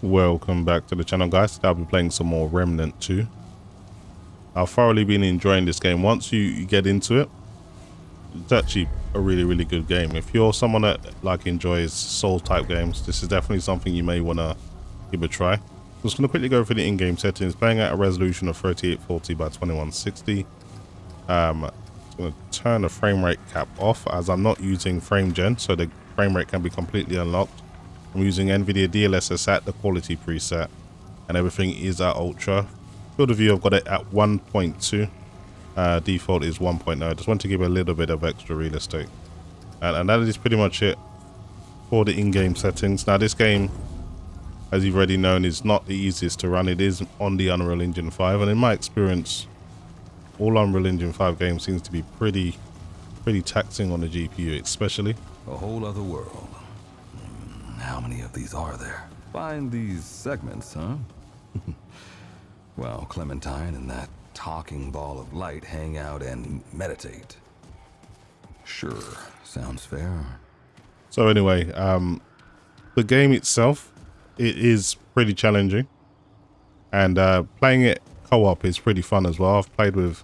Welcome back to the channel, guys. Today I'll be playing some more Remnant 2. I've thoroughly been enjoying this game. Once you get into it, it's actually a really good game. If you're someone that enjoys soul type games, this is definitely something you may want to give a try. I'm just going to quickly go through the in-game settings. Playing at a resolution of 3840 by 2160. I'm going to turn the frame rate cap off as I'm not using frame gen, so the frame rate can be completely unlocked. I'm using NVIDIA DLSS at the quality preset, and everything is at ultra. Field of view, I've got it at 1.2. Default is 1.0. I just want to give it a little bit of extra real estate. And that is pretty much it for the in-game settings. Now this game, as you've already known, is not the easiest to run. It is on the Unreal Engine 5, and in my experience, all Unreal Engine 5 games seems to be pretty taxing on the GPU, especially. A whole other world. How many of these are there? Find these segments, huh? Well, Clementine and that talking ball of light hang out and meditate. Sure, sounds fair. So anyway, the game itself, it is pretty challenging, and playing it co-op is pretty fun as well. I've played with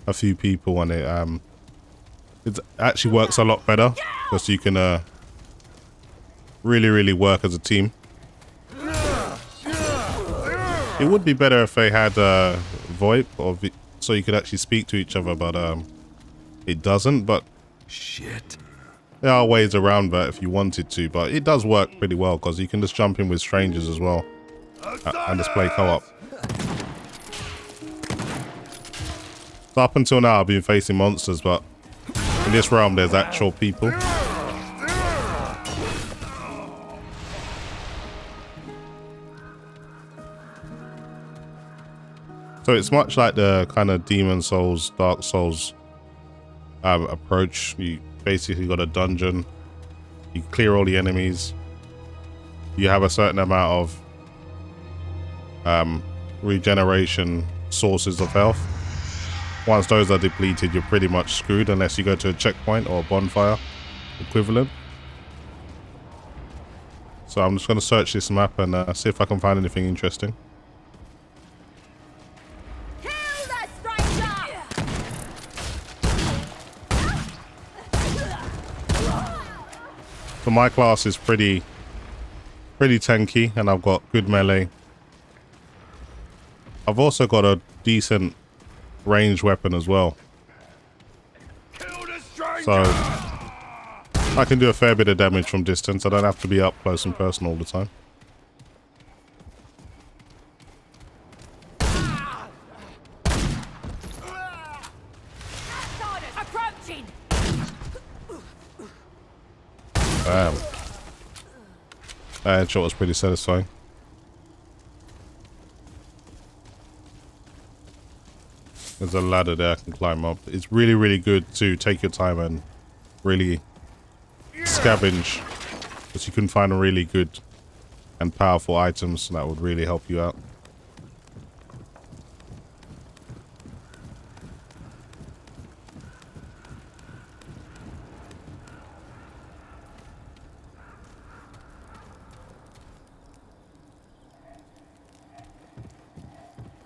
a few people, and it actually works a lot better because you can really work as a team. It would be better if they had VoIP so you could actually speak to each other, but it doesn't. But shit, there are ways around that if you wanted to, but it does work pretty well because you can just jump in with strangers as well and just play co-op. So up until now I've been facing monsters, but in this realm there's actual people. So it's much like the kind of Demon Souls, Dark Souls approach. You basically got a dungeon, you clear all the enemies, you have a certain amount of regeneration sources of health. Once those are depleted, you're pretty much screwed unless you go to a checkpoint or a bonfire equivalent. So I'm just going to search this map and see if I can find anything interesting. So my class is pretty tanky, and I've got good melee. I've also got a decent ranged weapon as well, so I can do a fair bit of damage from distance. I don't have to be up close and personal all the time. Damn. That headshot was pretty satisfying. There's a ladder there I can climb up. It's really good to take your time and really scavenge, because you can find really good and powerful items that would really help you out.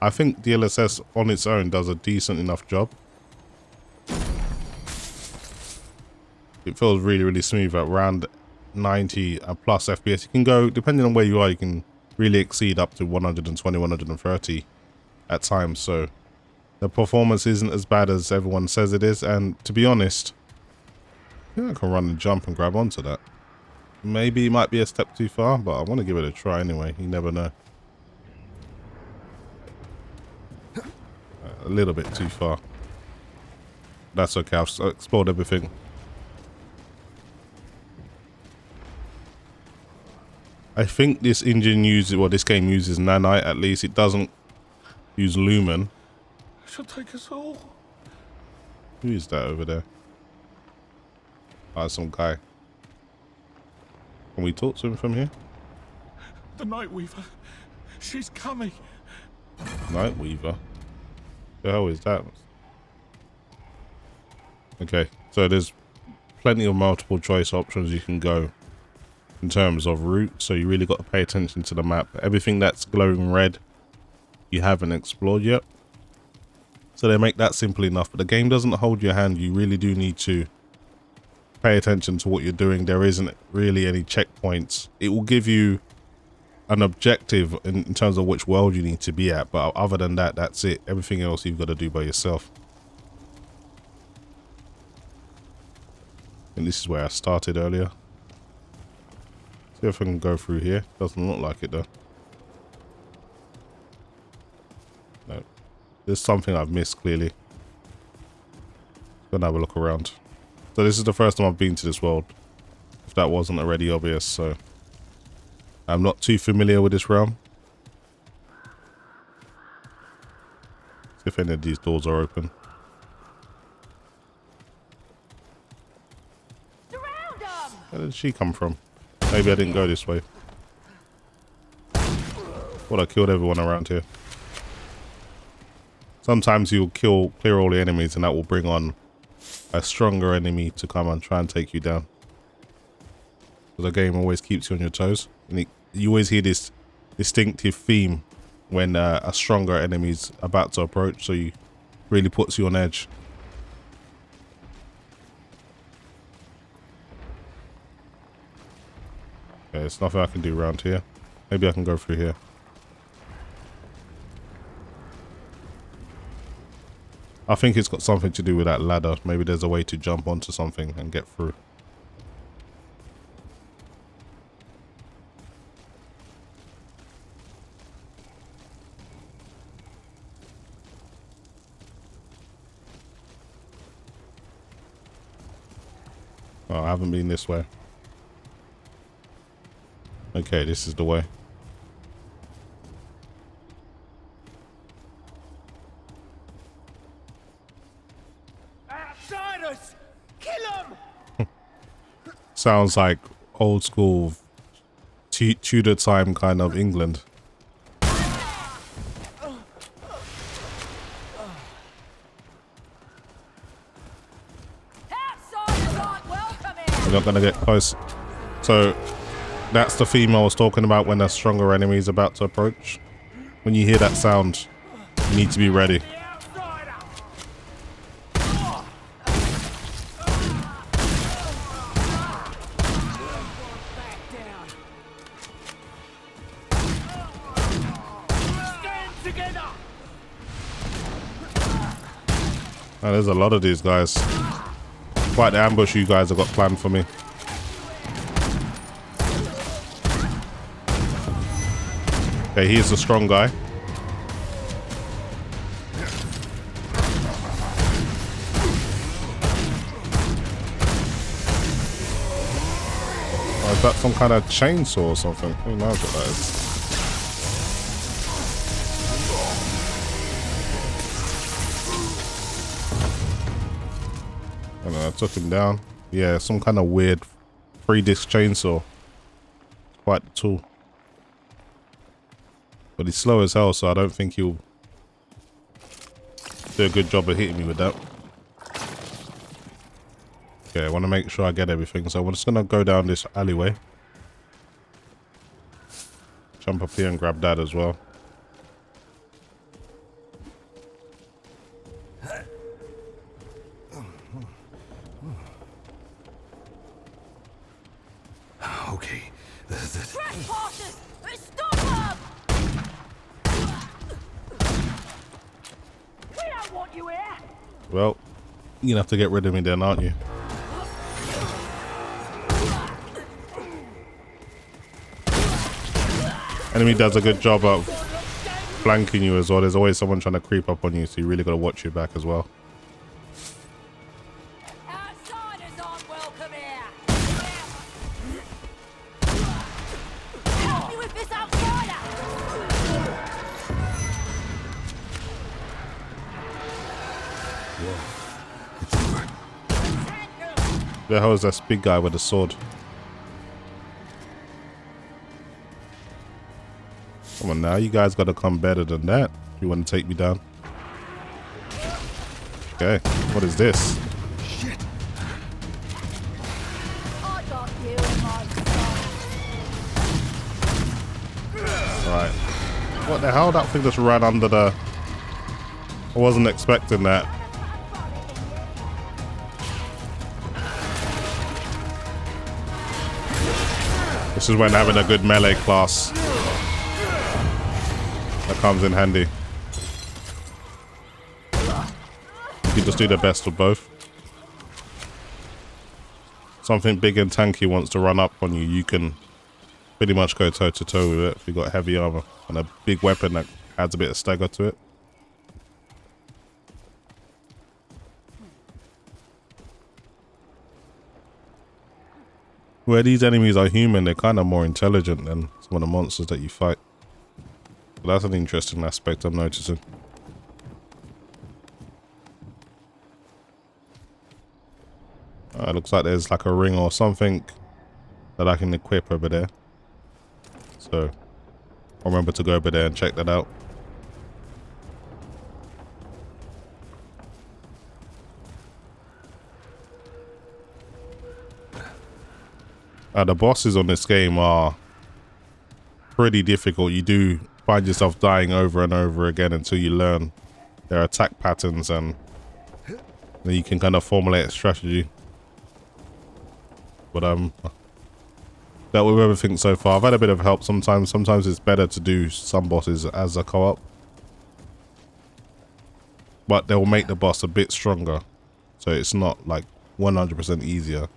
I think DLSS on its own does a decent enough job. It feels really smooth at around 90 plus FPS. You can go, depending on where you are, you can really exceed up to 120, 130 at times. So the performance isn't as bad as everyone says it is. And to be honest, I think I can run and jump and grab onto that. Maybe it might be a step too far, but I want to give it a try anyway. You never know. A little bit too far. That's okay, I've explored everything. I think this engine uses, well, this game uses nanite at least. It doesn't use lumen. Should take us all. Who is that over there? Ah, some guy. Can we talk to him from here? The Nightweaver. She's coming. Nightweaver? The hell is that? Okay, so there's plenty of multiple choice options you can go in terms of route, so you really got to pay attention to the map. Everything that's glowing red you haven't explored yet, so they make that simple enough, but the game doesn't hold your hand. You really do need to pay attention to what you're doing. There isn't really any checkpoints. It will give you an objective in terms of which world you need to be at, but other than that, that's it. Everything else you've got to do by yourself. And this is where I started earlier. See if I can go through here. Doesn't look like it though. No, there's something I've missed clearly. Gonna have a look around. So this is the first time I've been to this world, if that wasn't already obvious. So I'm not too familiar with this realm. See if any of these doors are open. Where did she come from? Maybe I didn't go this way. Thought I killed everyone around here. Sometimes you'll clear all the enemies and that will bring on a stronger enemy to come and try and take you down. So the game always keeps you on your toes. And you always hear this distinctive theme when a stronger enemy's about to approach, so you really puts you on edge. Okay, there's nothing I can do around here. Maybe I can go through here. I think it's got something to do with that ladder. Maybe there's a way to jump onto something and get through. Oh, I haven't been this way. Okay, this is the way. Outsiders! Kill them! Sounds like old school Tudor time kind of England. We're not gonna get close. So that's the theme I was talking about when a stronger enemy is about to approach. When you hear that sound, you need to be ready. Oh, there's a lot of these guys. Quite the ambush you guys have got planned for me. Okay, he's the strong guy. Oh, is that some kind of chainsaw or something? Who knows what that is? I don't know, I took him down. Yeah, some kind of weird 3-disc chainsaw. Quite the tool. But he's slow as hell, so I don't think he'll do a good job of hitting me with that. Okay, I want to make sure I get everything, so I'm just going to go down this alleyway. Jump up here and grab that as well. Okay. Trespassers! Stop them! We don't want you here! Well, you're gonna have to get rid of me then, aren't you? Enemy does a good job of flanking you as well. There's always someone trying to creep up on you, so you really got to watch your back as well. Outsiders aren't welcome here! Help me with this outsider! The hell is that big guy with the sword? Come on now, you guys gotta come better than that if you want to take me down. Okay, what is this? I got you in my sight. What the hell? That thing just ran under the... I wasn't expecting that. This is when having a good melee class that comes in handy. You just do the best of both. Something big and tanky wants to run up on you, you can pretty much go toe to toe with it if you've got heavy armor and a big weapon that adds a bit of stagger to it. Where these enemies are human, they're kind of more intelligent than some of the monsters that you fight. But that's an interesting aspect I'm noticing. Looks like there's like a ring or something that I can equip over there. So I'll remember to go over there and check that out. The bosses on this game are pretty difficult. You do find yourself dying over and over again until you learn their attack patterns, and then you can kind of formulate a strategy. But dealt with everything so far. I've had a bit of help sometimes. Sometimes it's better to do some bosses as a co-op, but they'll make the boss a bit stronger, so it's not like 100% easier.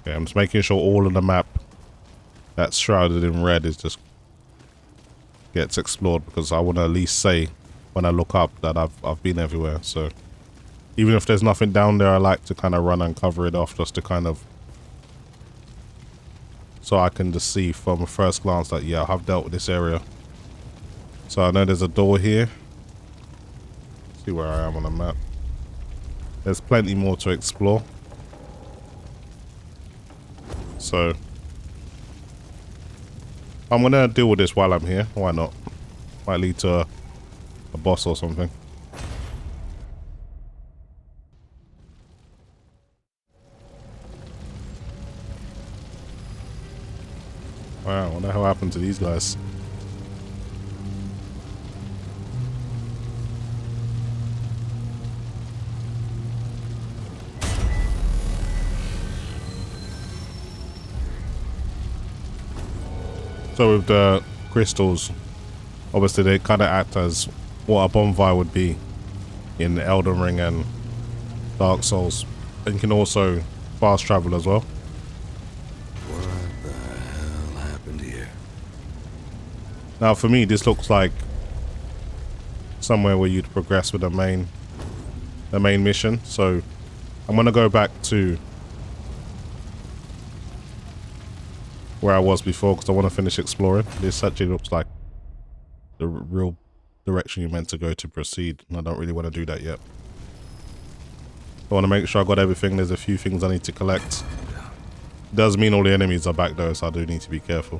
Okay, I'm just making sure all of the map that's shrouded in red is just gets explored, because I want to at least say when I look up that I've been everywhere. So even if there's nothing down there, I like to kind of run and cover it off, just to kind of, so I can just see from a first glance that yeah, I've dealt with this area. So I know there's a door here. Let's see where I am on the map. There's plenty more to explore. So I'm gonna deal with this while I'm here. Why not? Might lead to a boss or something. Wow, what the hell happened to these guys? So with the crystals, obviously they kind of act as what a bonfire would be in Elden Ring and Dark Souls, and you can also fast travel as well. What the hell happened here? Now for me, this looks like somewhere where you'd progress with the main mission. So I'm gonna go back to where I was before, because I want to finish exploring. This actually looks like the real direction you're meant to go to proceed, and I don't really want to do that yet. I want to make sure I got everything. There's a few things I need to collect. Does mean all the enemies are back though, so I do need to be careful.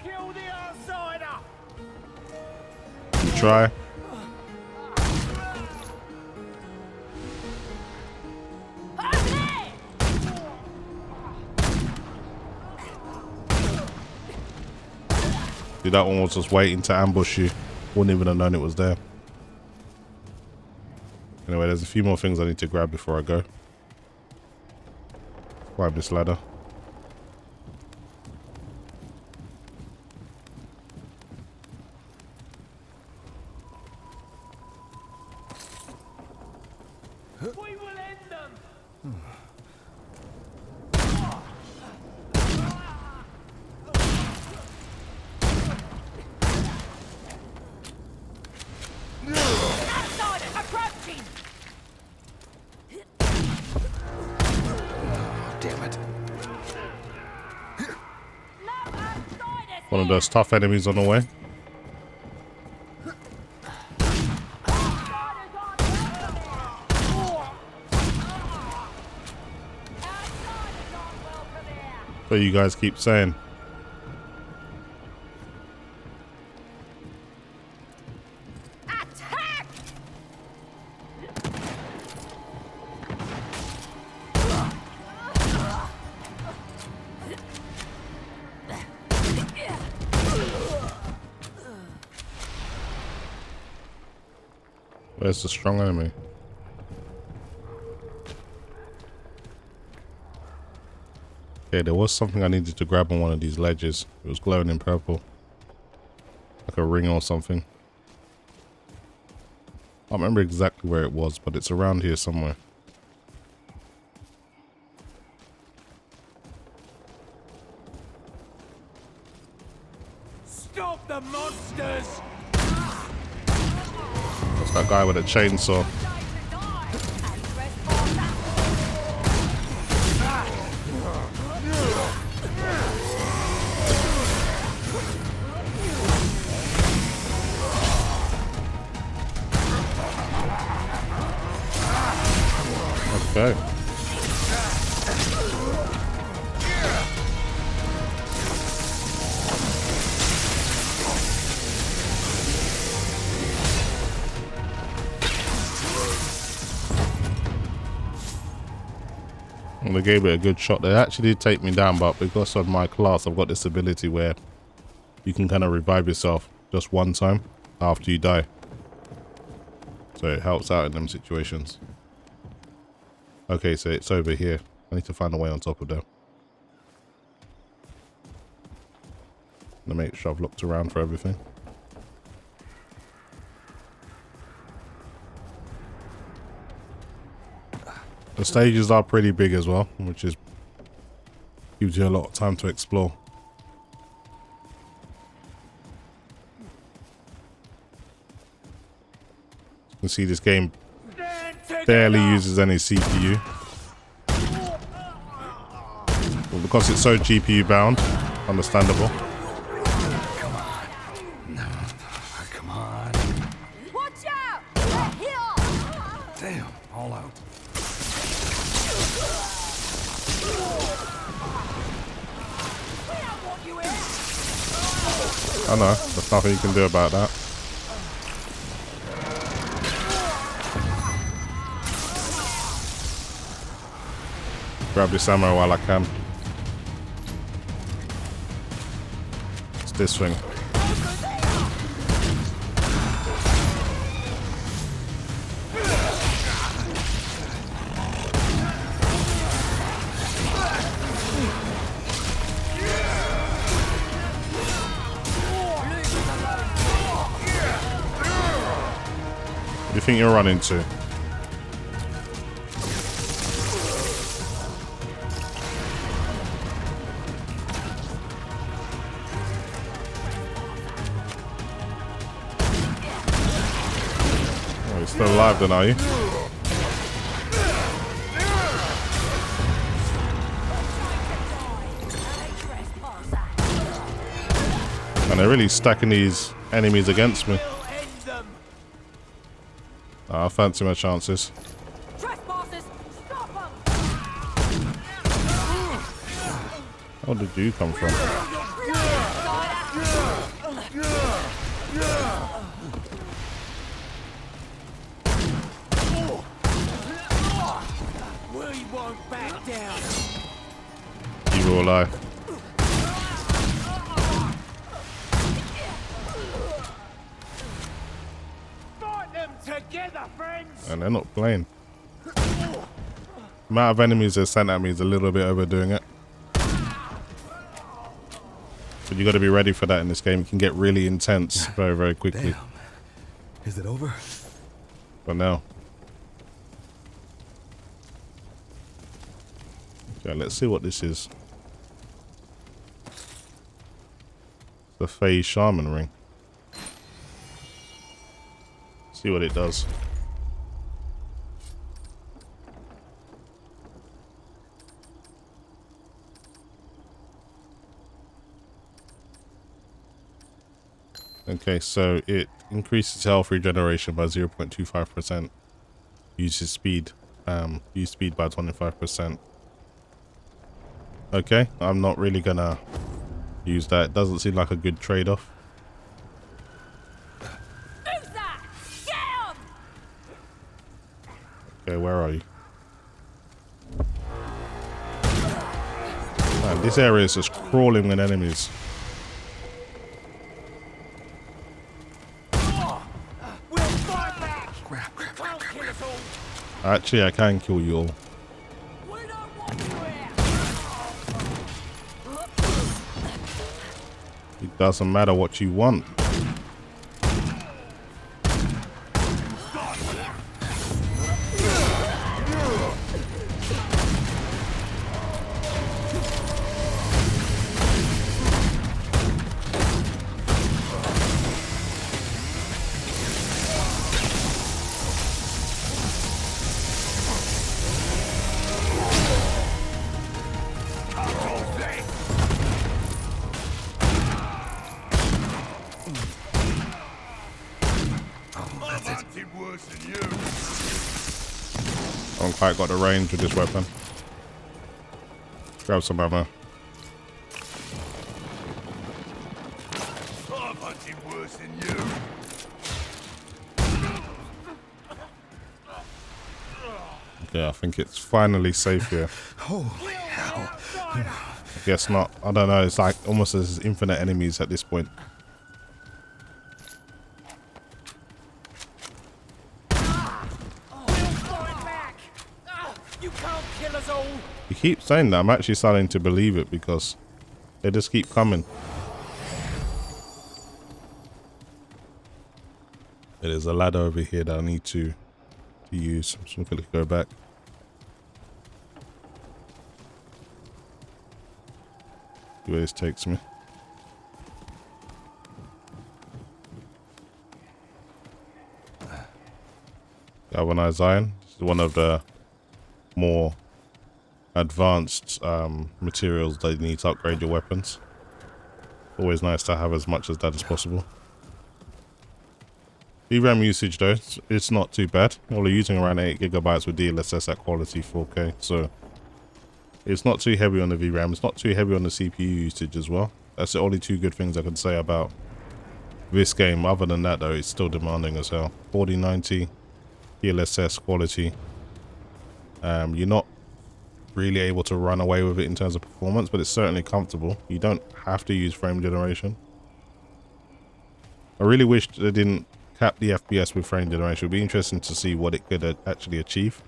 Kill the outsider! You try. Dude, that one was just waiting to ambush you. Wouldn't even have known it was there. Anyway, there's a few more things I need to grab before I go. Climb this ladder. We will end them! Outsiders approaching! Damn it. No outsiders! One of those tough enemies on the way. Outsiders aren't welcome here! Outsiders aren't welcome here! So you guys keep saying. Attack! Where's the strong enemy? Okay, there was something I needed to grab on one of these ledges. It was glowing in purple. Like a ring or something. I don't remember exactly where it was, but it's around here somewhere. Stop the monsters! That's that guy with a chainsaw. Okay. And they gave it a good shot. They actually did take me down, but because of my class, I've got this ability where you can kind of revive yourself just one time after you die. So it helps out in them situations. Okay, so it's over here. I need to find a way on top of them. I'm gonna make sure I've looked around for everything. The stages are pretty big as well, which is gives you a lot of time to explore. You can see this game barely uses any CPU. Well, because it's so GPU bound, understandable. Come on. Watch out! They're here! Damn, all out. We don't want you here! I know, there's nothing you can do about that. Grab this ammo while I can. It's this thing. What do you think you're running to? Oh, you're still alive then, are you? And they're really stacking these enemies against me. I fancy my chances. Trespassers! Stop them! Where did you come from? We won't back down. You were alive. Fight them together, friends! And they're not playing. The amount of enemies they sent at me is a little bit overdoing it. But you got to be ready for that in this game. It can get really intense very, very quickly. Damn. Is it over? But now. Okay, let's see what this is. The Phase Shaman ring. See what it does. Okay, so it increases health regeneration by 0.25%. Uses speed. Use speed by 25%. Okay, I'm not really gonna use that. It doesn't seem like a good trade-off. Who's that? Get him! Okay, where are you? Man, this area is just crawling with enemies. We'll fight back! Crap. Actually, I can kill you all. We don't want you here. It doesn't matter what you want. I haven't quite got the range with this weapon. Grab some ammo. I'm hunting worse than you. Yeah, I think it's finally safe here. Holy hell. I guess not. I don't know. It's like almost as infinite enemies at this point. You can't kill us all. You keep saying that. I'm actually starting to believe it because they just keep coming. There's a ladder over here that I need to use. I'm just going to go back. See where this takes me. Galvanized iron. This is one of the more advanced materials that you need to upgrade your weapons. Always nice to have as much as that as possible. DRAM usage though, it's not too bad. Only using around 8 GB with DLSS at quality 4K, so it's not too heavy on the VRAM. It's not too heavy on the CPU usage as well. That's the only two good things I can say about this game. Other than that though, it's still demanding as hell. 4090 DLSS quality. You're not really able to run away with it in terms of performance, but it's certainly comfortable. You don't have to use frame generation. I really wish they didn't cap the FPS with frame generation. It would be interesting to see what it could actually achieve.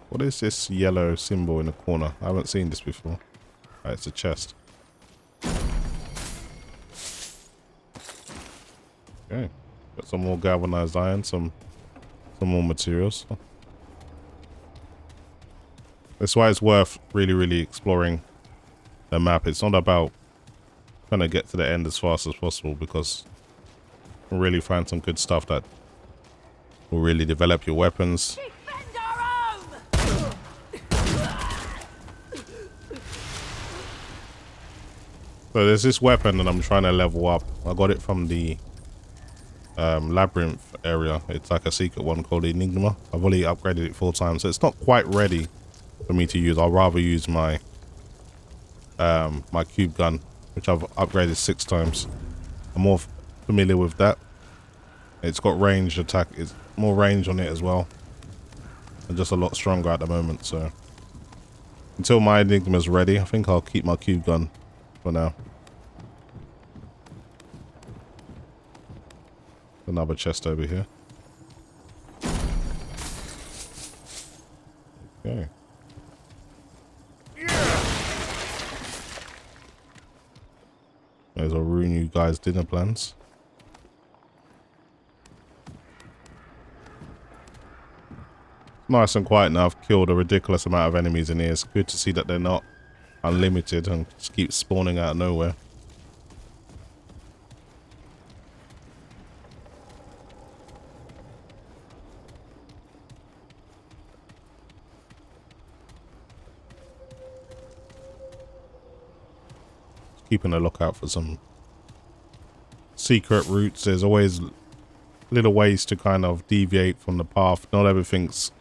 What is this yellow symbol in the corner? I haven't seen this before. Oh, it's a chest. Okay, got some more galvanized iron, some more materials. That's why it's worth really exploring the map. It's not about trying to get to the end as fast as possible, because you'll really find some good stuff that will really develop your weapons. Defend our own. So there's this weapon that I'm trying to level up. I got it from the labyrinth area. It's like a secret one called Enigma. I've already upgraded it 4 times, so it's not quite ready for me to use. I'll rather use my my cube gun, which I've upgraded 6 times. I'm more familiar with that. It's got ranged attack. It's more range on it as well, and just a lot stronger at the moment. So until my Enigma's ready, I think I'll keep my cube gun for now. Another chest over here. Okay. There's a ruin you guys' dinner plans. Nice and quiet now. I've killed a ridiculous amount of enemies in here. It's good to see that they're not unlimited and just keep spawning out of nowhere. Keeping a lookout for some secret routes. There's always little ways to kind of deviate from the path. Not everything's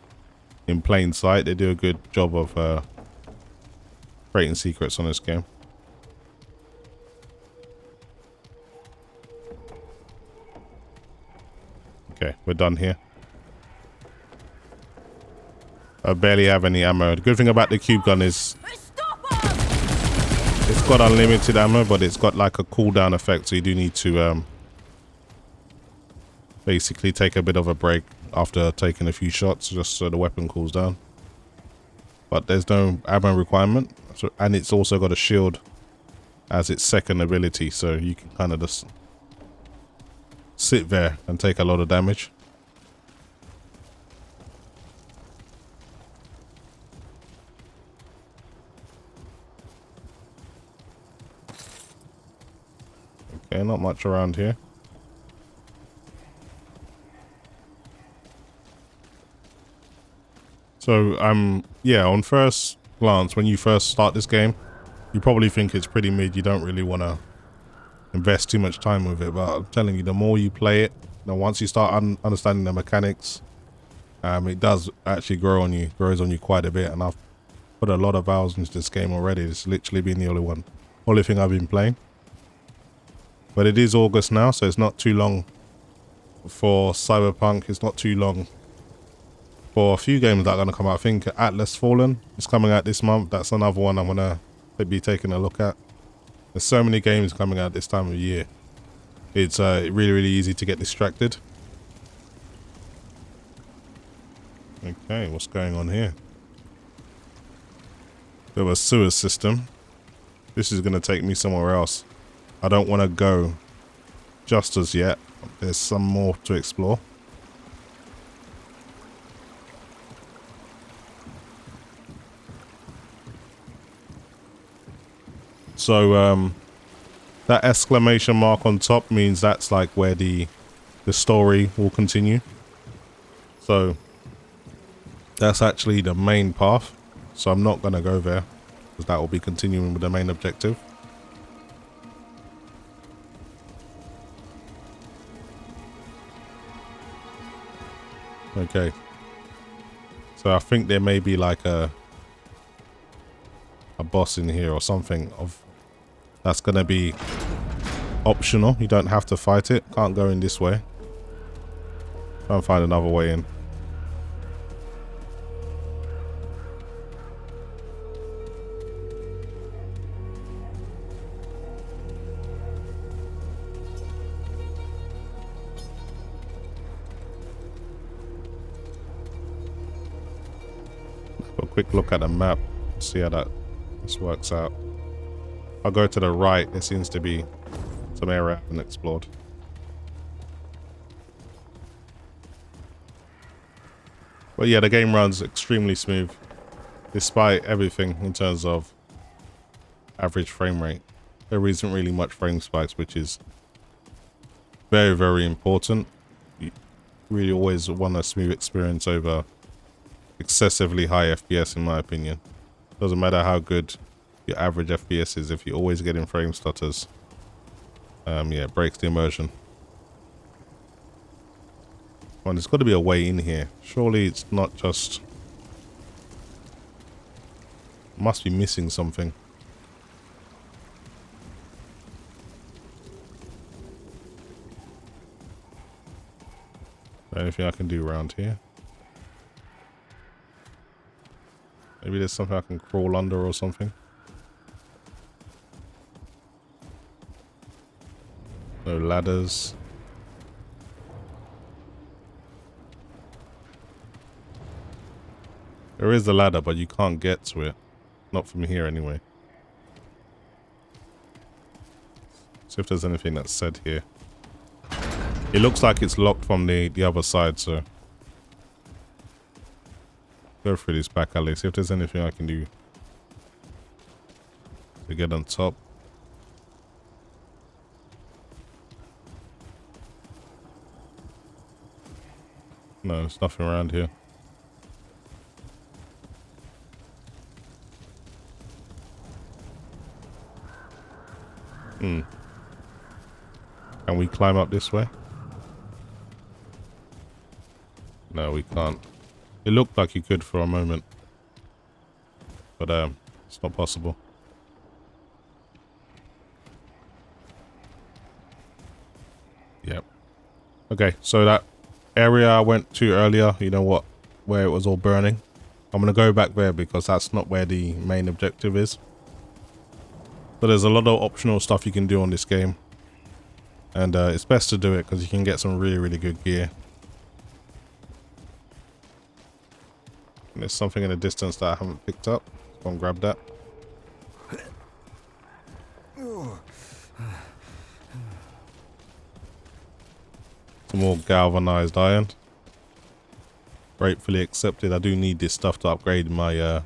in plain sight. They do a good job of creating secrets on this game. Okay, we're done here. I barely have any ammo. The good thing about the cube gun is it's got unlimited ammo, but it's got like a cooldown effect, so you do need to basically take a bit of a break after taking a few shots, just so the weapon cools down. But there's no ammo requirement, so, and it's also got a shield as its second ability, so you can kind of just sit there and take a lot of damage. Okay, not much around here. So yeah, on first glance, when you first start this game, you probably think it's pretty mid. You don't really want to invest too much time with it, but I'm telling you, the more you play it, once you start understanding the mechanics, it does actually grows on you quite a bit. And I've put a lot of hours into this game already. It's literally been the only thing I've been playing. But it is August now, so it's not too long for Cyberpunk. It's not too long for a few games that are going to come out. I think Atlas Fallen is coming out this month. That's another one I'm going to be taking a look at. There's so many games coming out this time of year. It's really, really easy to get distracted. Okay, what's going on here? There was a sewer system. This is going to take me somewhere else. I don't want to go just as yet. There's some more to explore. So that exclamation mark on top means that's like where the story will continue. So that's actually the main path. So I'm not going to go there because that will be continuing with the main objective. Okay. So I think there may be like a boss in here or something that's going to be optional. You don't have to fight it. Can't go in this way. Try and find another way in. Have a quick look at the map. See how this works out. I'll go to the right. There seems to be some area I haven't explored. But yeah, the game runs extremely smooth despite everything in terms of average frame rate. There isn't really much frame spikes, which is very, very important. You really always want a smooth experience over excessively high FPS, in my opinion. Doesn't matter how good your average FPS is, if you're always getting frame stutters, yeah, it breaks the immersion. Well, there's got to be a way in here. Surely it's not just... Must be missing something. Anything I can do around here? Maybe there's something I can crawl under or something. No ladders. There is a ladder, but you can't get to it. Not from here anyway. See if there's anything that's said here. It looks like it's locked from the other side, so go through this back alley. See if there's anything I can do to get on top. No, there's nothing around here. Can we climb up this way? No, we can't. It looked like you could for a moment, but it's not possible. Yep. Okay, so that area I went to earlier, you know what, where it was all burning, I'm gonna go back there because that's not where the main objective is. So there's a lot of optional stuff you can do on this game. And it's best to do it because you can get some really, really good gear. And there's something in the distance that I haven't picked up. Go and grab that. Some more galvanized iron. Gratefully accepted. I do need this stuff to upgrade my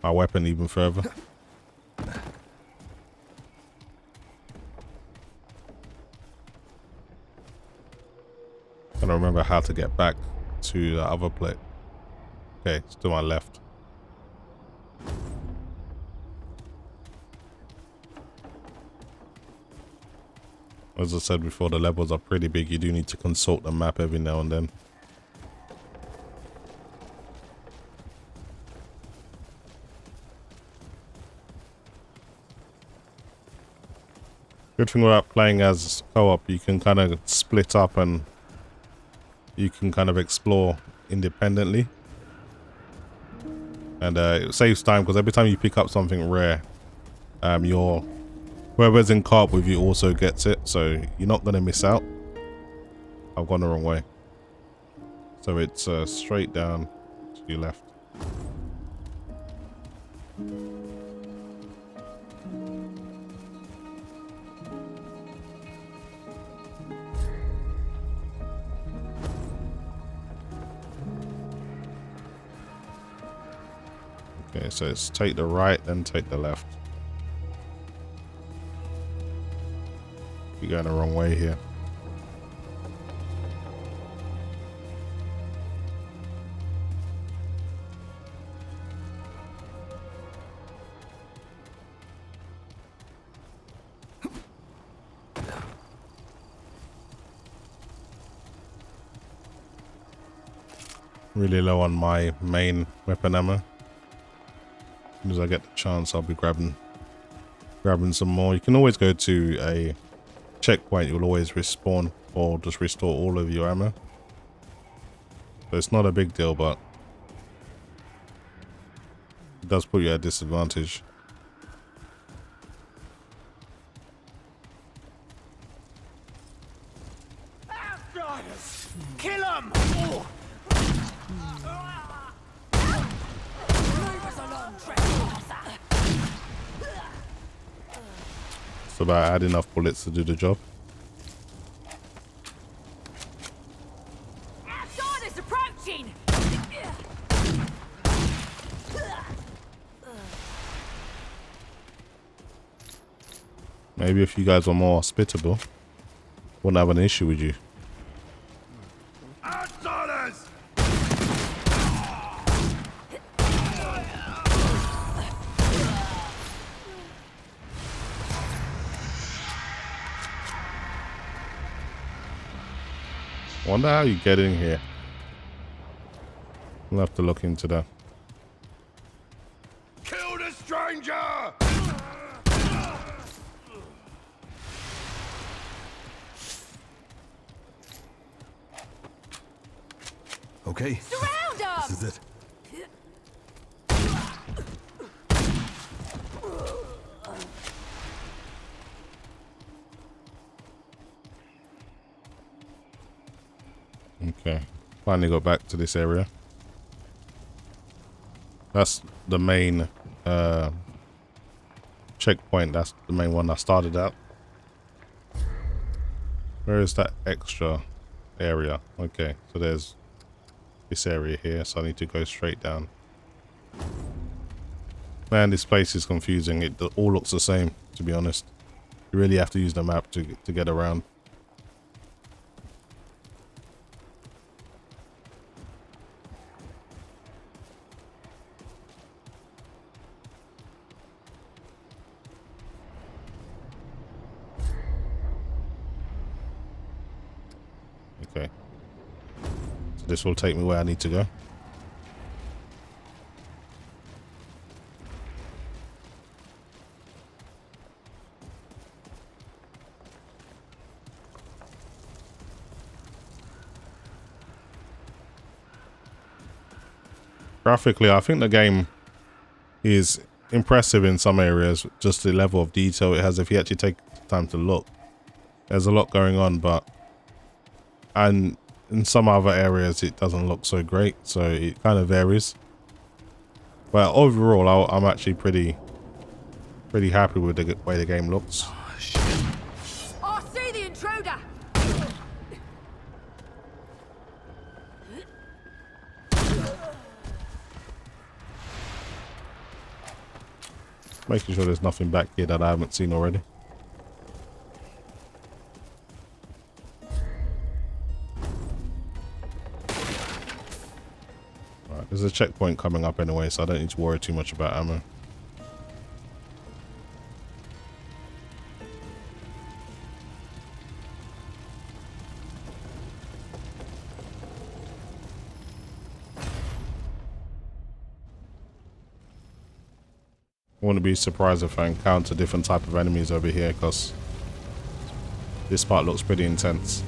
my weapon even further. I don't remember how to get back to the other plate. Okay, it's to my left. As I said before, the levels are pretty big. You do need to consult the map every now and then. Good thing about playing as co-op, you can kind of split up and you can kind of explore independently. And it saves time because every time you pick up something rare, whoever's in co-op with you also gets it, so you're not going to miss out. I've gone the wrong way. So it's straight down to your left. Okay, so it's take the right, then take the left. You're going the wrong way here. Really low on my main weapon ammo. As soon as I get the chance, I'll be grabbing some more. You can always go to a checkpoint. You'll always respawn or just restore all of your ammo. So it's not a big deal, but it does put you at a disadvantage. Outriders! Kill 'em! It's about add enough bullets to do the job. Outsiders approaching! Maybe if you guys were more hospitable, wouldn't have an issue with you. Outsiders! Wonder how you get in here. We'll have to look into that. Kill the stranger! Okay, Surround them! this is it. Okay, finally got back to this area. That's the main checkpoint. That's the main one I started out. Where is that extra area? Okay, so there's this area here, so I need to go straight down. Man, this place is confusing. It all looks the same, to be honest. You really have to use the map to get around. Okay. So this will take me where I need to go. Graphically, I think the game is impressive in some areas, just the level of detail it has if you actually take time to look. There's a lot going on, and in some other areas it doesn't look so great, so it kind of varies. But overall, I'm actually pretty happy with the way the game looks. I see the intruder. Making sure there's nothing back here that I haven't seen already. Alright, there's a checkpoint coming up anyway, so I don't need to worry too much about ammo. I wouldn't be surprised if I encounter different type of enemies over here, because this part looks pretty intense.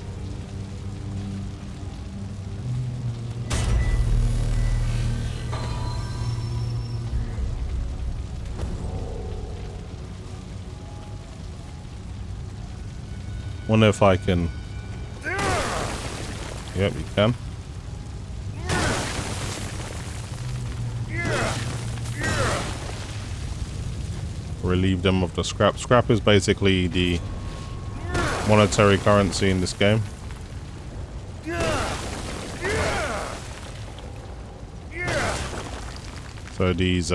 Wonder if I can... Yep, you can. Relieve them of the scrap. Scrap is basically the monetary currency in this game. So these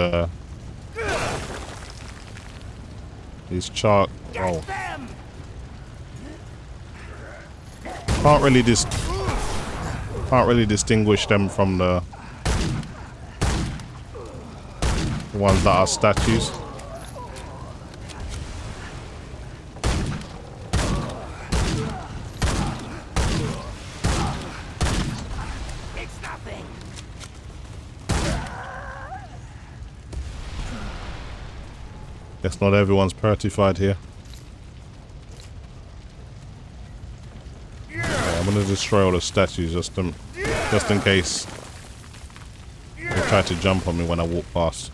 chart. Oh, can't really distinguish them from the ones that are statues. Guess not everyone's certified here. Okay, I'm gonna destroy all the statues just in case they try to jump on me when I walk past.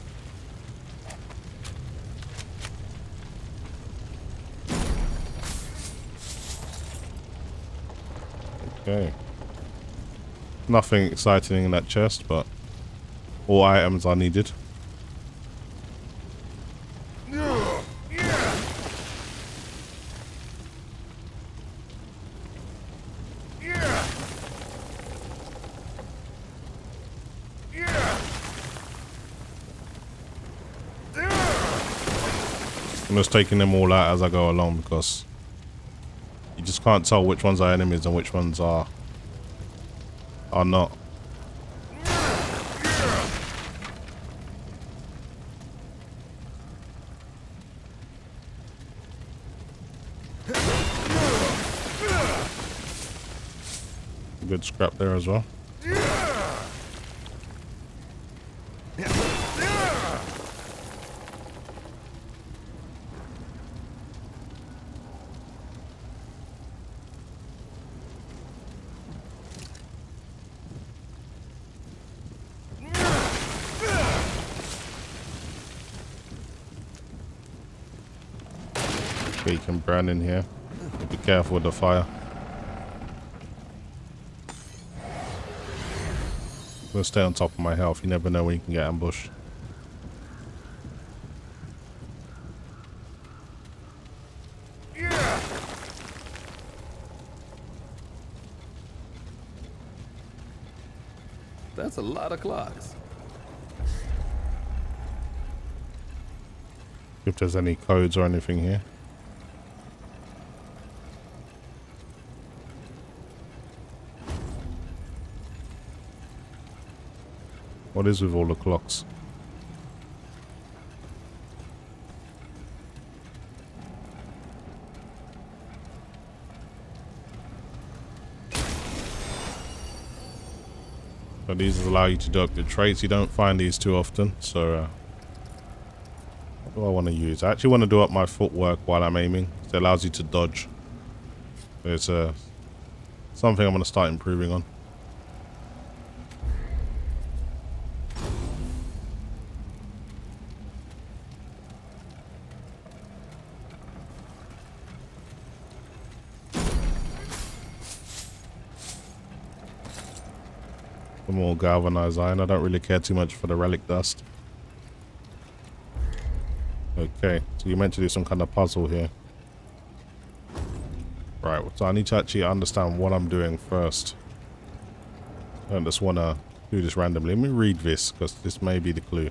Okay. Nothing exciting in that chest, but all items are needed. I'm just taking them all out as I go along, because you just can't tell which ones are enemies and which ones are not. Good scrap there as well. Bacon brand in here. Be careful with the fire. I'm gonna stay on top of my health. You never know when you can get ambushed. That's a lot of clocks. If there's any codes or anything here. What is with all the clocks? So these allow you to do up your traits. You don't find these too often. So what do I want to use? I actually want to do up my footwork while I'm aiming. It allows you to dodge. It's something I'm going to start improving on. Some more galvanized iron. I don't really care too much for the relic dust. Okay, so you're meant to do some kind of puzzle here. Right, so I need to actually understand what I'm doing first. I don't just want to do this randomly. Let me read this, because this may be the clue.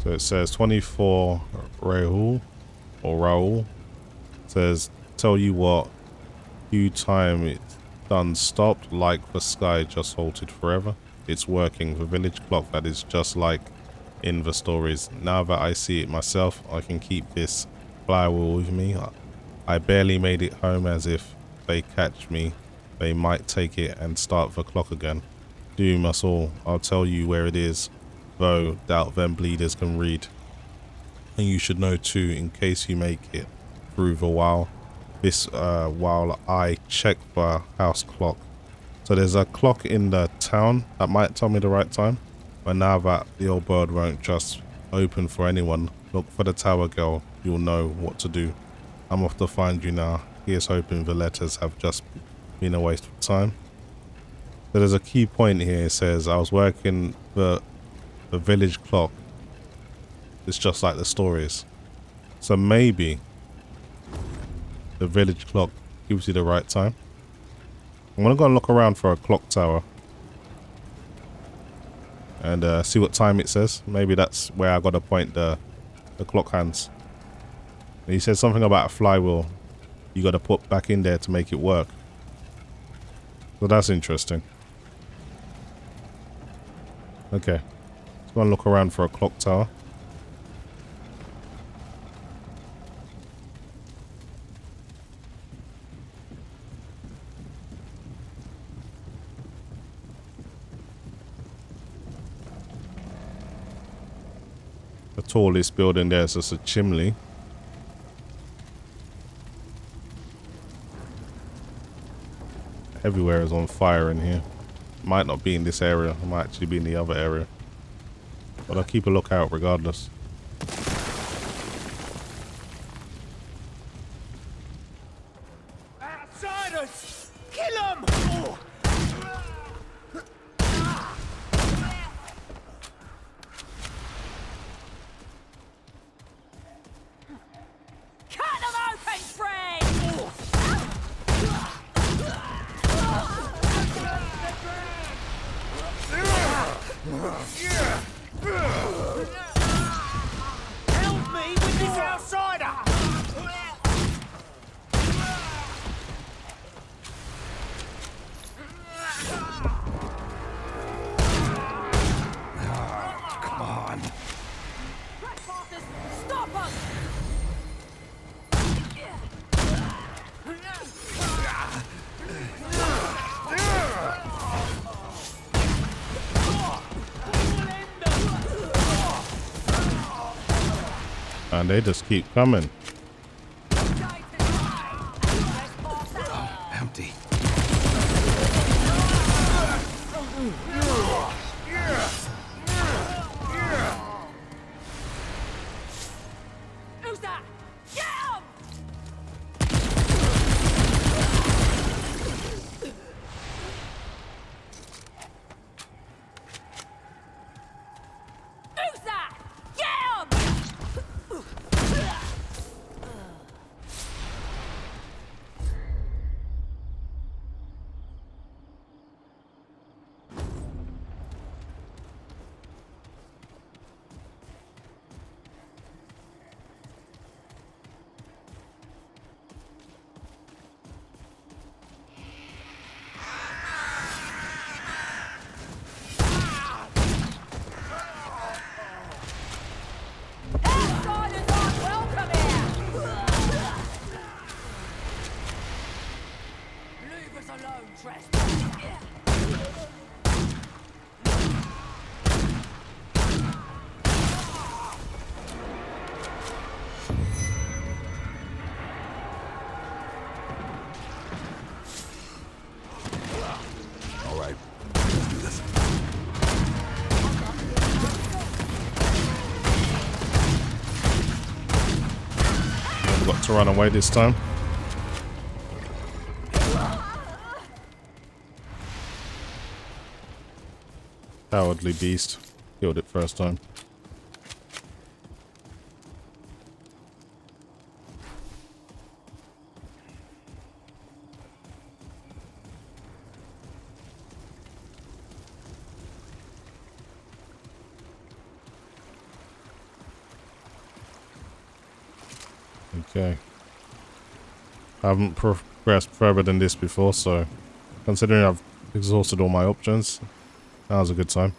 So it says 24 Rahul, or Raul. It says, tell you what, you time it's done stopped, like the sky just halted forever. It's working, the village clock that is just like in the stories. Now that I see it myself, I can keep this flywheel with me. I barely made it home, as if they catch me, they might take it and start the clock again. Doom us all. I'll tell you where it is, though doubt them bleeders can read. And you should know too, in case you make it through the while I check the house clock. So there's a clock in the town that might tell me the right time. But now that the old bird won't just open for anyone, look for the tower girl, you'll know what to do. I'm off to find you now. Here's hoping the letters have just been a waste of time. So there's a key point here. It says, I was working the village clock. It's just like the stories. So maybe the village clock gives you the right time. I'm gonna go and look around for a clock tower and see what time it says. Maybe that's where I gotta point the clock hands. And he said something about a flywheel you gotta put back in there to make it work. So that's interesting. Okay, let's go and look around for a clock tower. The tallest building there is just a chimney. Everywhere is on fire in here. Might not be in this area. It might actually be in the other area. But I'll keep a lookout regardless. Outsiders! Kill them! Cut them open, friend! Help me with this outsider! Come on. Trespassers, stop us! And they just keep coming. Empty. Who's that? Get him! Who's that? Get him! Outsiders aren't welcome here! Leave us alone, trespassers! All right. Let's do this. I've got to run away this time. Cowardly beast. Killed it first time. Okay. I haven't progressed further than this before, so considering I've exhausted all my options, now's a good time.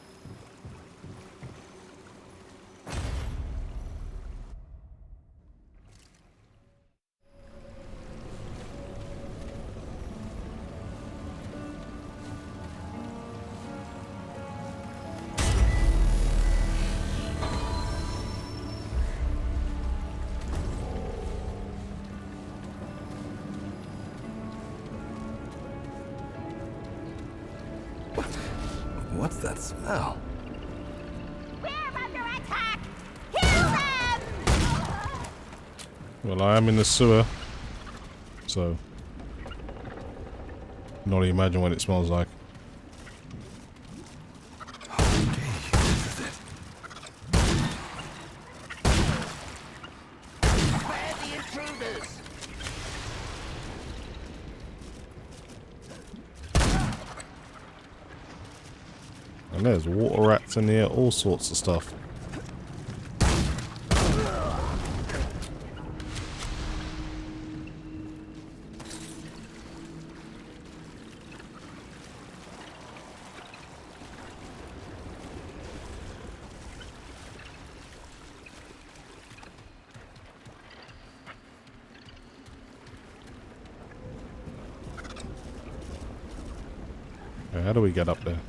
What's that smell? We're under attack! Kill them! Well, I am in the sewer, so I can only imagine what it smells like. Okay, this is it. Where the intruders? And there's water rats in here, all sorts of stuff. Okay, how do we get up there?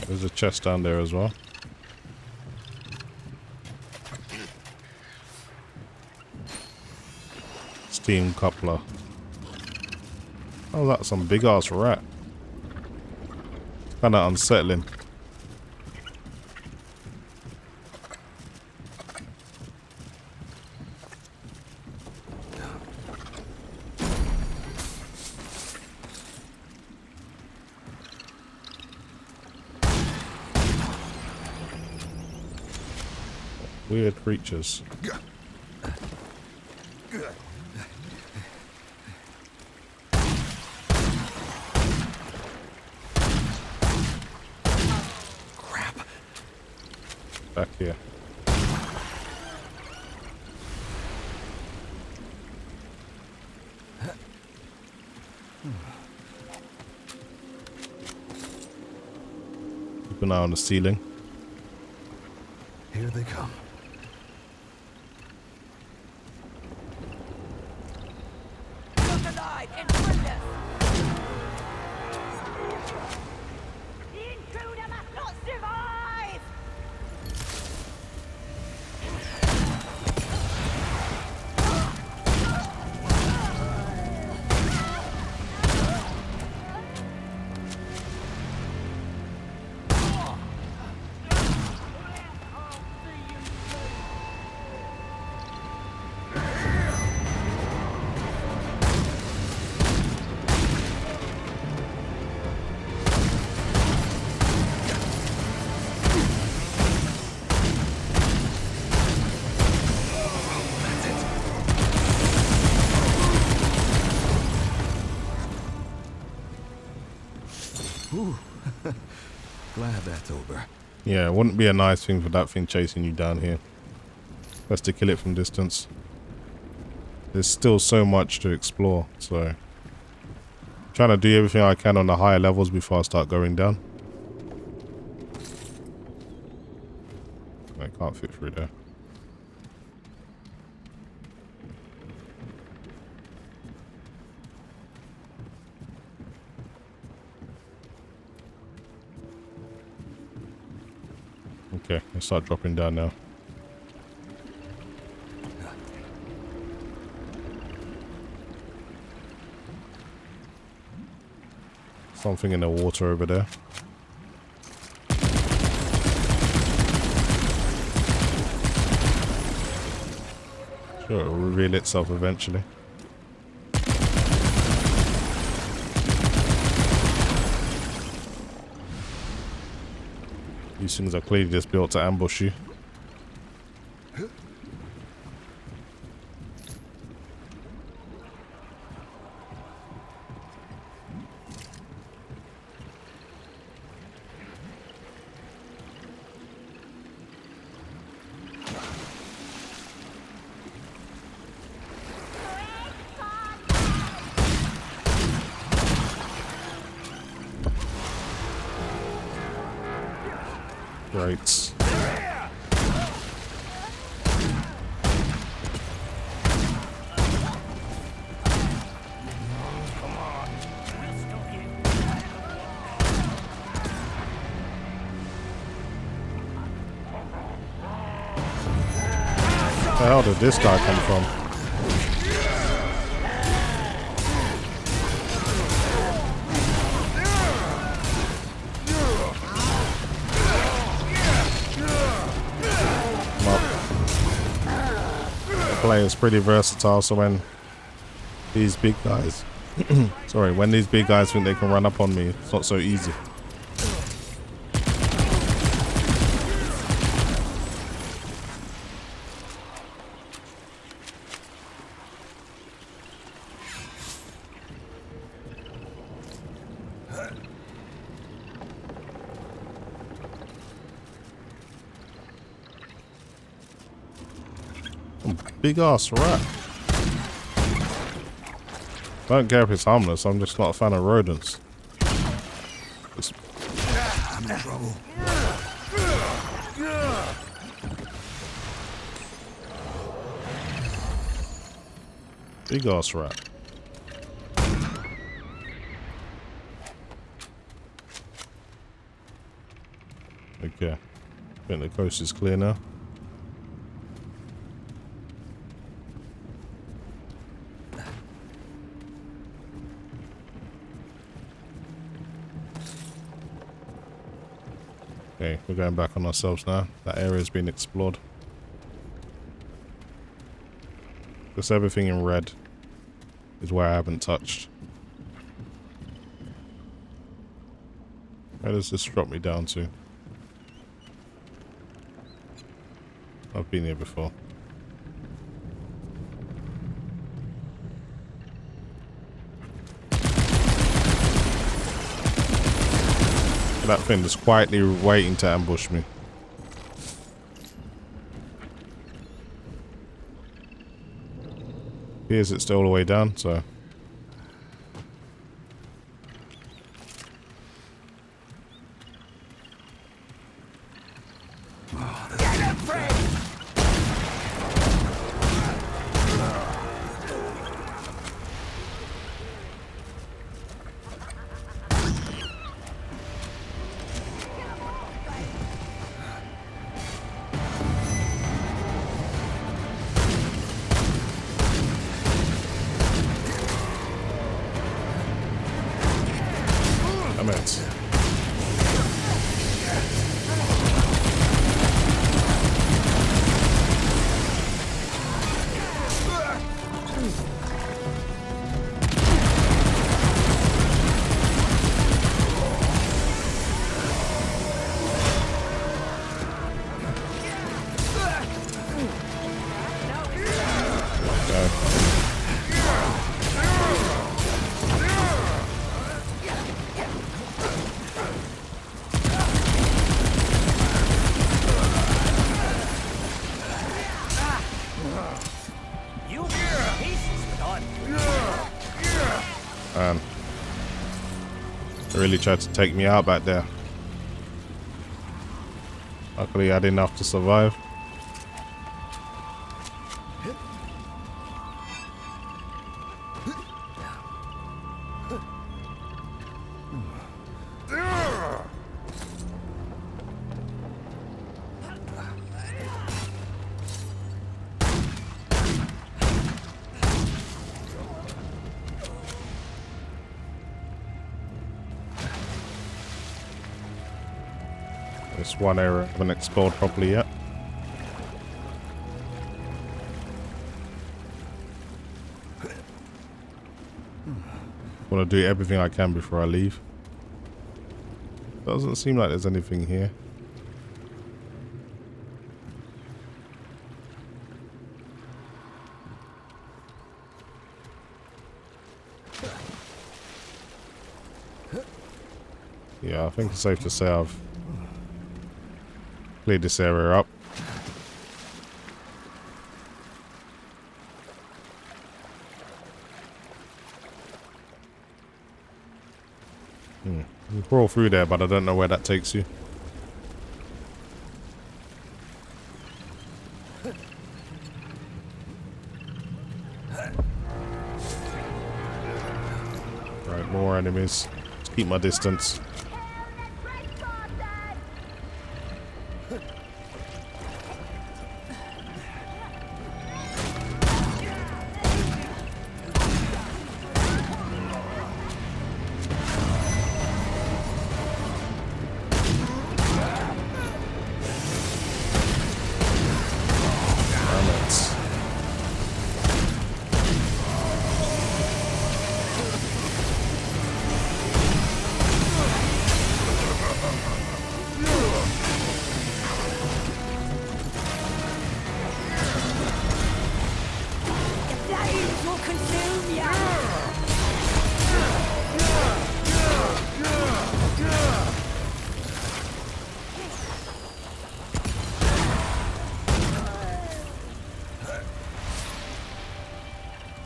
There's a chest down there as well. Steam coupler. Oh, that's some big ass rat. It's kind of unsettling. Weird creatures. Crap. Back here. Keep an eye on the ceiling. Here they come. Look alive and witness! The intruder must not survive! Ooh. Glad that's over. Yeah, it wouldn't be a nice thing for that thing chasing you down here. Best to kill it from distance. There's still so much to explore, so trying to do everything I can on the higher levels before I start going down. I can't fit through there. Okay, let's start dropping down now. Something in the water over there. Sure, it'll reveal itself eventually. These things are clearly just built to ambush you. Great. Where the hell did this guy come from? Is pretty versatile, so when these big guys when these big guys think they can run up on me, it's not so easy. Big ass rat. Don't care if it's harmless, I'm just not a fan of rodents. I'm in trouble. Big ass rat. Okay. I think the coast is clear now. Okay, we're going back on ourselves now. That area's been explored. Just everything in red is where I haven't touched. Where does this drop me down to? I've been here before. That thing is quietly waiting to ambush me. Appears it's still all the way down, so. Really tried to take me out back there. Luckily I had enough to survive. This one area I haven't explored properly yet. Want to do everything I can before I leave. Doesn't seem like there's anything here. Yeah, I think it's safe to say I've cleared this area up. You crawl through there, but I don't know where that takes you. Right, more enemies. Let's keep my distance.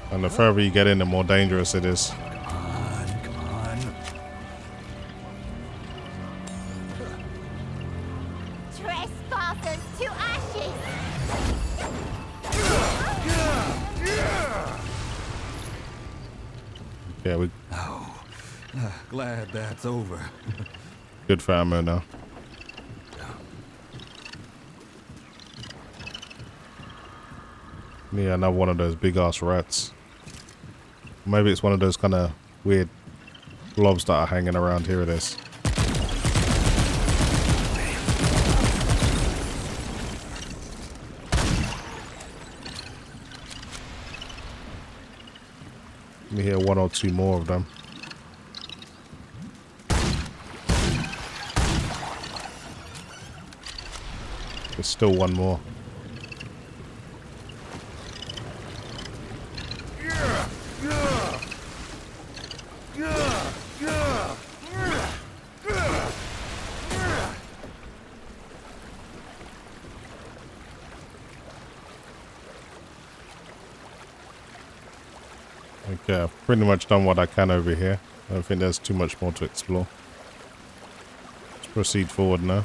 And the further you get in, the more dangerous it is. Come on. Trespassers to ashes! Yeah, we Oh, glad that's over. good for ammo now. Yeah, another one of those big ass rats. Maybe it's one of those kind of weird blobs that are hanging around. Here it is. Let me hear one or two more of them. There's still one more. Okay, I've pretty much done what I can over here. I don't think there's too much more to explore. Let's proceed forward now.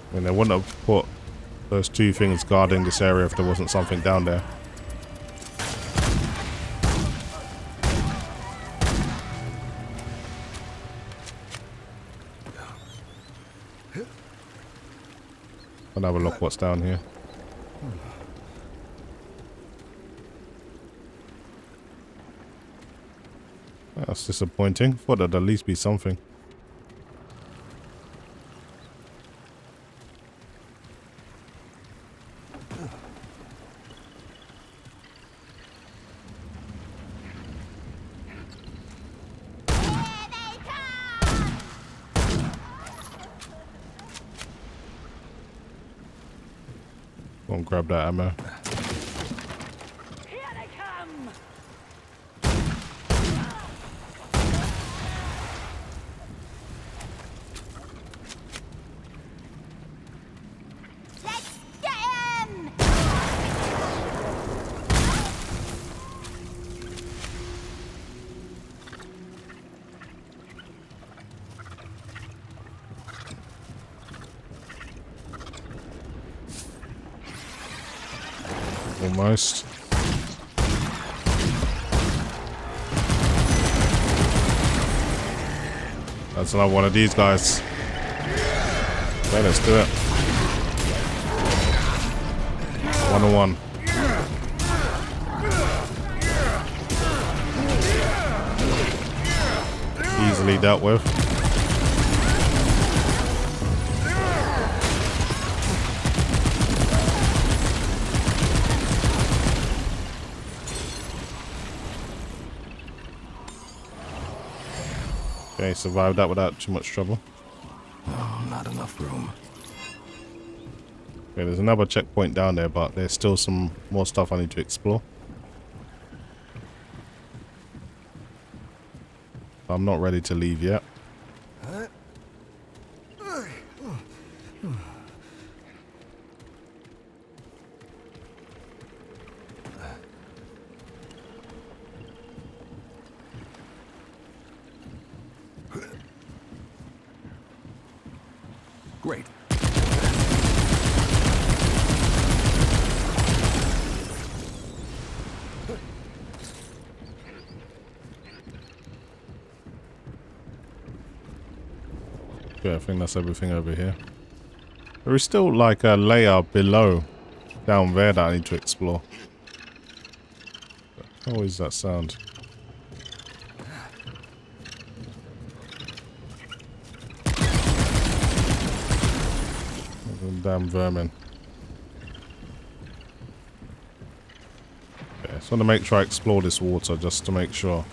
I mean, they wouldn't have put those two things guarding this area if there wasn't something down there. I'll have a look what's down here. That's disappointing. Thought there'd at least be something. Go and grab that ammo. Here they come! Let's get him! Almost. That's another one of these guys. Okay, let's do it. 1-on-1. Easily dealt with. Okay, survived that without too much trouble. Oh, not enough room. Okay, there's another checkpoint down there, but there's still some more stuff I need to explore. I'm not ready to leave yet. Great. Yeah, I think that's everything over here. There is still like a layer below down there that I need to explore. How is that sound? Damn vermin. Okay, just want to make sure I explore this water just to make sure.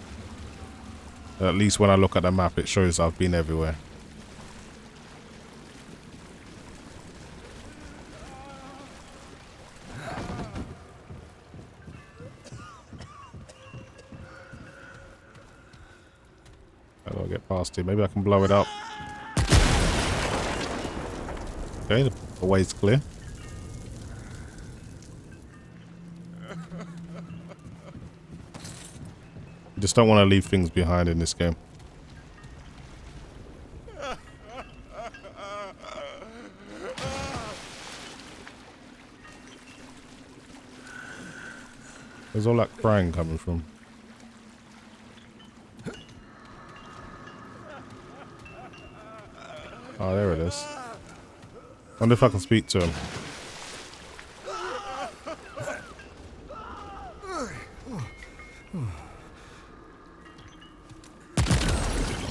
At least when I look at the map it shows I've been everywhere. How do I get past here? Maybe I can blow it up. Okay, the way's clear. You just don't want to leave things behind in this game. Where's all that crying coming from? Oh, there it is. Wonder if I can speak to him.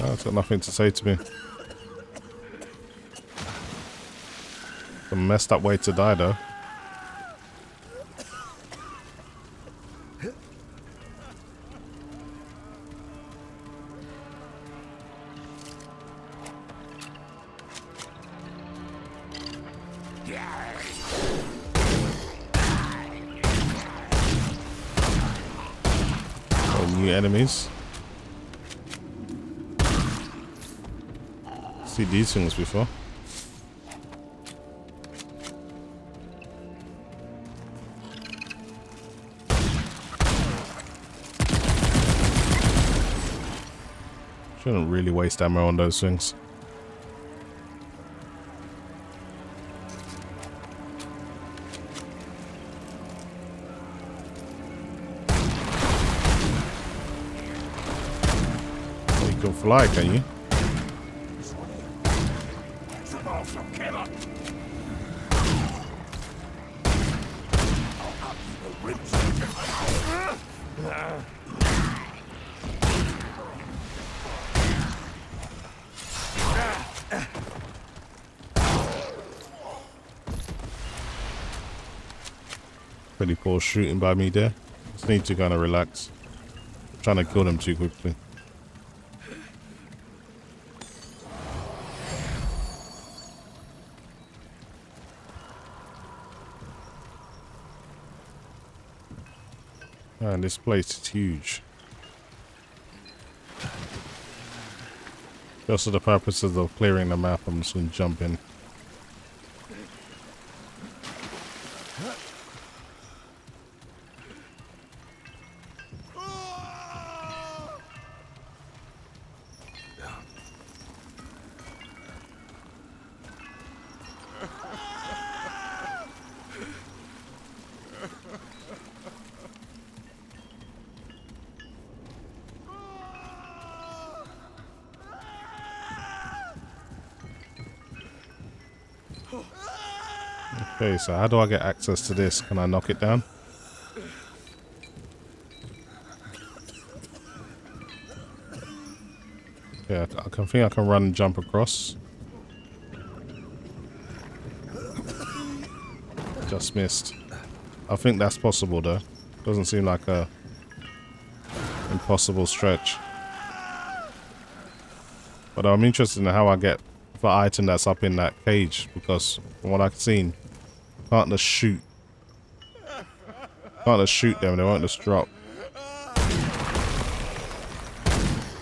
Oh, it's got nothing to say to me. It's a messed up way to die, though. New enemies. See these things before. Shouldn't really waste ammo on those things. You can fly, can you? Pretty poor shooting by me there. Just need to kind of relax. I'm trying to kill them too quickly. Man, this place is huge. Just for the purposes of clearing the map, I'm just going to jump in. Okay, so how do I get access to this? Can I knock it down? Yeah, I can think I can run and jump across. Just missed. I think that's possible though. Doesn't seem like a impossible stretch. But I'm interested in how I get the item that's up in that cage, because from what I've seen, can't just shoot. Can't just shoot them, they won't just drop.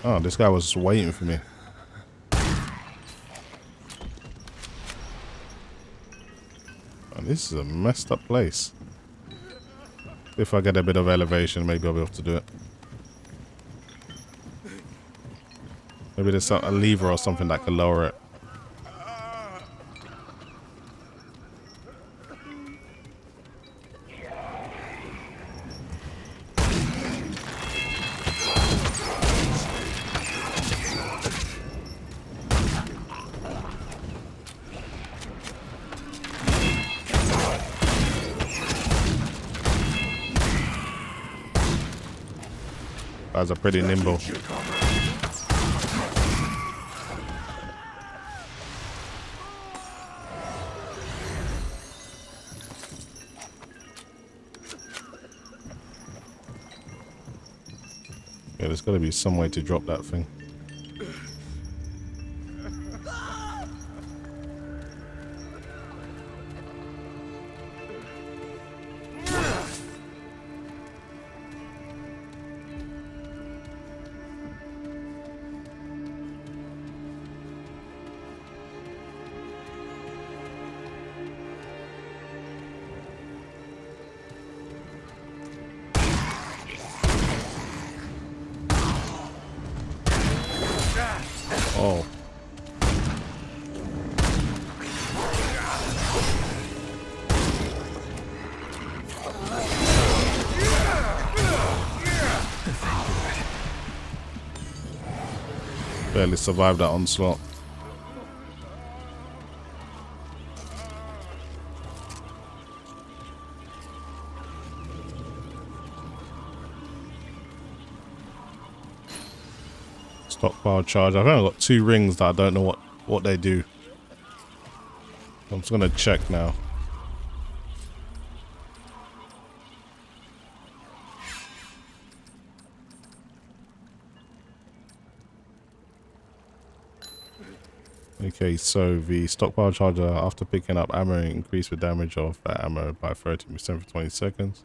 Oh, this guy was just waiting for me. And this is a messed up place. If I get a bit of elevation, maybe I'll be able to do it. Maybe there's a lever or something that can lower it. Guys are pretty nimble. Yeah, there's got to be some way to drop that thing. Oh. Barely survived that onslaught. Stockpile charge. I've only got 2 rings that I don't know what they do. I'm just gonna check now. Okay, so the stockpile charger, after picking up ammo, increase the damage of that ammo by 30% for 20 seconds.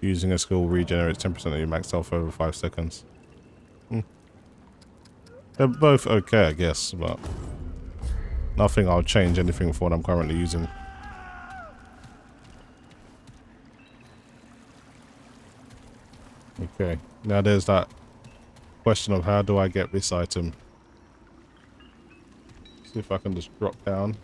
Using a skill regenerates 10% of your max health over 5 seconds. They're both okay, I guess, but nothing I'll change anything for what I'm currently using. Okay, now there's that question of how do I get this item? See if I can just drop down.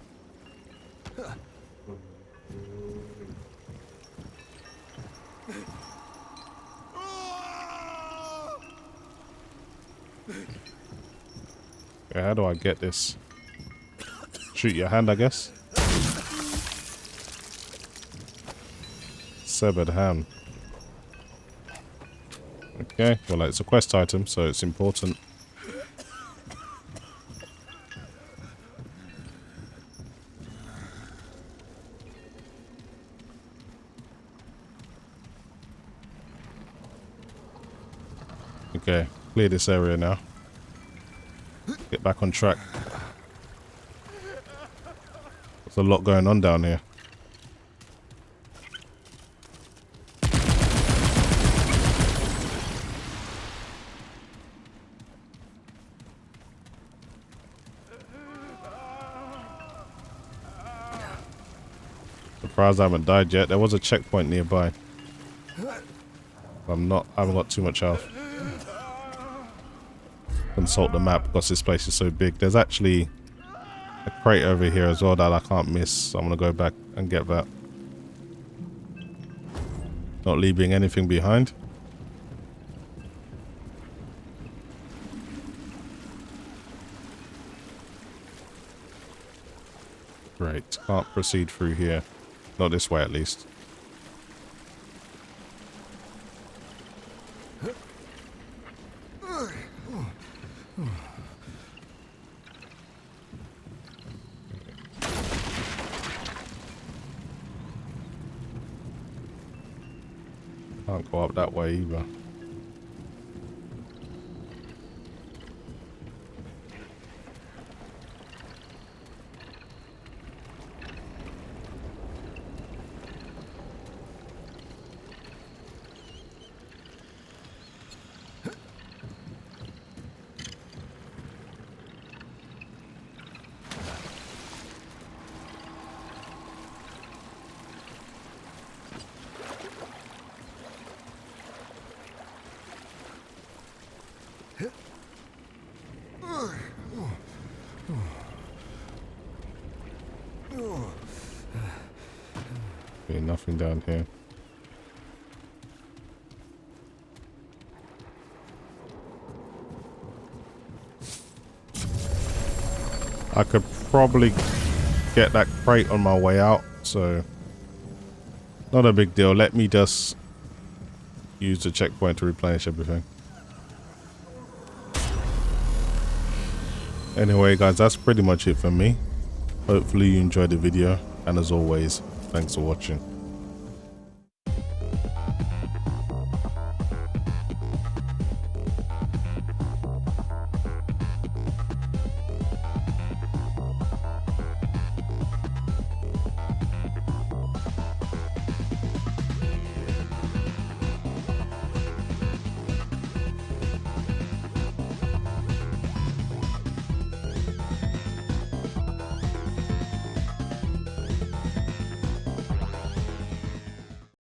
Okay, how do I get this? Shoot your hand, I guess. Severed hand. Okay, well, it's a quest item, so it's important. Okay, clear this area now. Get back on track. There's a lot going on down here. Surprised I haven't died yet. There was a checkpoint nearby. I haven't got too much health. Consult the map because this place is so big. There's actually a crate over here as well that I can't miss, so I'm gonna go back and get that. Not leaving anything behind. Great, can't proceed through here. Not this way at least. Can't go up that way either. nothing down here. I could probably get that crate on my way out, so not a big deal. Let me just use the checkpoint to replenish everything. Anyway guys, that's pretty much it for me. Hopefully you enjoyed the video, and as always, thanks for watching.